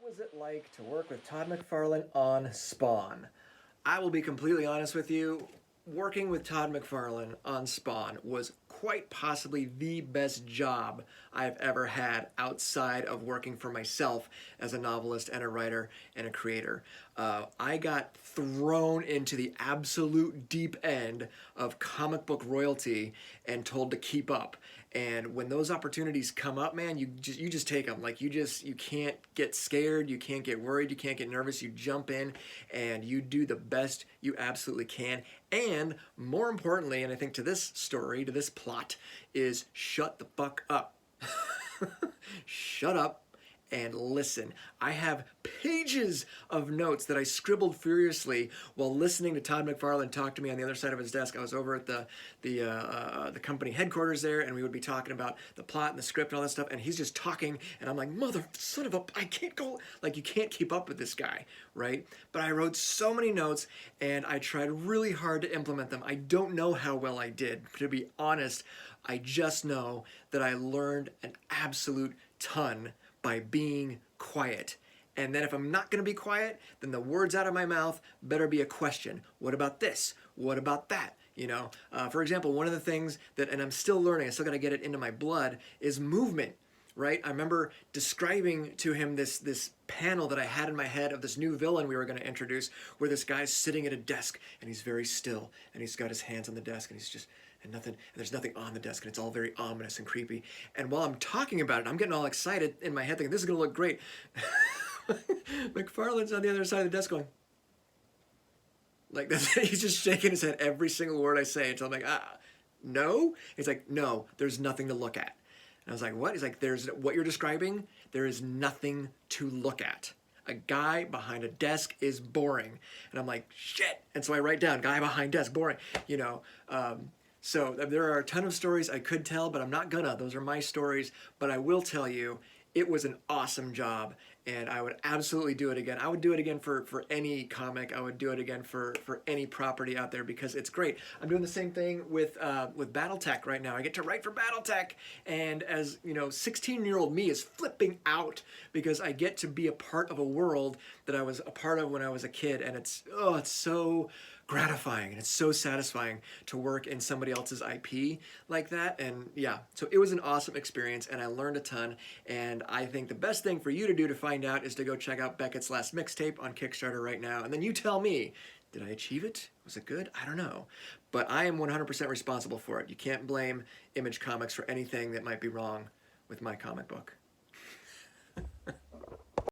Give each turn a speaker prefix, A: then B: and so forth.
A: was it like to work with Todd McFarlane on Spawn? I will be completely honest with you. Working with Todd McFarlane on Spawn was quite possibly the best job I've ever had outside of working for myself as a novelist and a writer and a creator. I got thrown into the absolute deep end of comic book royalty and told to keep up. And when those opportunities come up, man, you just take them. Like you can't get scared, you can't get worried, you can't get nervous. You jump in and you do the best you absolutely can. And more importantly, and I think to this story, to this plot, is shut the fuck up. Shut up and listen. I have pages of notes that I scribbled furiously while listening to Todd McFarlane talk to me on the other side of his desk. I was over at the company headquarters there, and we would be talking about the plot and the script and all that stuff, and he's just talking, and I'm like, mother son of a, I can't go, like you can't keep up with this guy, right? But I wrote so many notes, and I tried really hard to implement them. I don't know how well I did, to be honest. I just know that I learned an absolute ton by being quiet. And then if I'm not going to be quiet, then the words out of my mouth better be a question. What about this? What about that? You know, for example, one of the things that, and I'm still learning, I still got to get it into my blood, is movement, right? I remember describing to him this panel that I had in my head of this new villain we were going to introduce, where this guy's sitting at a desk and he's very still and he's got his hands on the desk and he's just, and there's nothing on the desk, and it's all very ominous and creepy. And while I'm talking about it, I'm getting all excited in my head thinking, this is gonna look great. McFarlane's on the other side of the desk going, like this. He's just shaking his head every single word I say until I'm like, no? He's like, no, there's nothing to look at. And I was like, what? He's like, there's what you're describing, there is nothing to look at. A guy behind a desk is boring. And I'm like, shit. And so I write down, guy behind desk, boring, you know. So there are a ton of stories I could tell, but I'm not gonna. Those are my stories. But I will tell you, it was an awesome job, and I would absolutely do it again. I would do it again for any comic. I would do it again for any property out there because it's great. I'm doing the same thing with BattleTech right now. I get to write for BattleTech, and as you know, 16-year-old me is flipping out because I get to be a part of a world that I was a part of when I was a kid, and it's so gratifying and it's so satisfying to work in somebody else's IP like that. And yeah, so it was an awesome experience and I learned a ton. And I think the best thing for you to do to find out is to go check out Beckett's Last Mixtape on Kickstarter right now. And then you tell me, did I achieve it? Was it good? I don't know. But I am 100% responsible for it. You can't blame Image Comics for anything that might be wrong with my comic book.